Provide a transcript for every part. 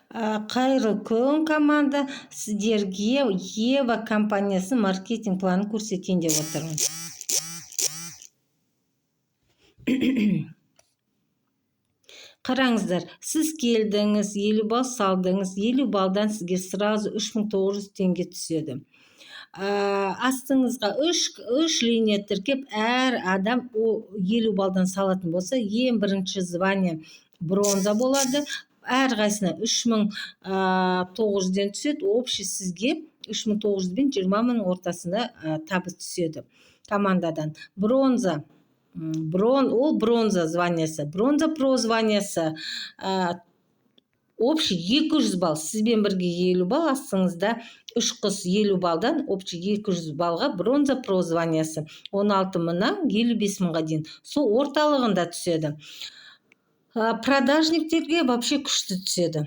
Қайырлы күн, команда. Сіздерге Ева компаниясының маркетинг планын көрсетейін деп отырмын. Қараңыздар, сіз келдіңіз, 50 балл салдыңыз, 50 балдан сізге сразу 3900 теңге түседі. Астыңызға 3 линия тіркеп, әр адам 50 балдан салатын болса, ең бірінші звание бронза болады. Әр қайсына 3900-ден түседі. Общий сізге 3900 бен 20 мың ортасында табыс түседі командадан. Бронза. Ол бронза званиясы. Бронза про званиясы. Общий 200 балл. Сізбен бірге 50 балл, астыңызда 3 қыз 50 балдан, общий 200 балға бронза про званиясы. 16 мыңнан 55 мыңға дейін. Сол орталығында түседі. Продажниктерге вообще күшті түседі.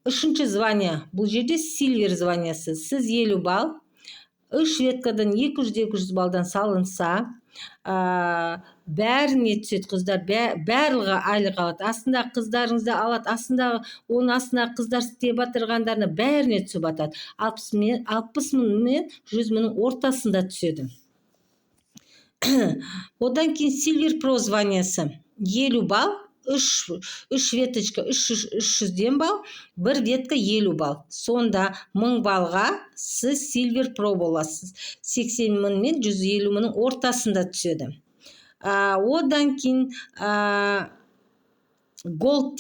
Үшінші звания. Бұл жерде сильвер званиясы. Сіз 50 балл. 3 веткадан 200-200 балдан салынса, бәріне түседі қыздар, барлығы айлық алады. Астындағы қыздарыңызды алады, оның астындағы қыздар істеп атырғандарына бәріне түсіп атады. 60 мың мен 100 мыңның ортасында түседі. Одан кейін сильвер про званиясы. 50 балл, 3 веточка 300-ден балл, 1 ветка 50 балл. Сонда 1000 балға сіз сильвер про боласыз. 80 мың мен 150 мыңның ортасында түседі. Одан кейін голд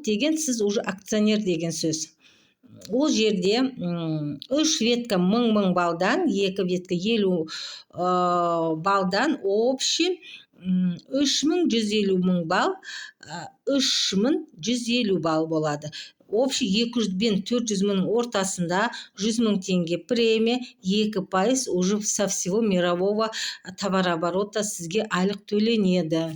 деген сіз уже акционер деген сөз. Ол жерде 3 ветка 1000 балдан, 2 ветка 50 балдан, общий 3150 мың балл, 3150 балл болады. Общий 200 бен 400 мыңның ортасында 100 мың теңге премия, 2% уже со всего мирового товарооборота сізге айлық төленеді.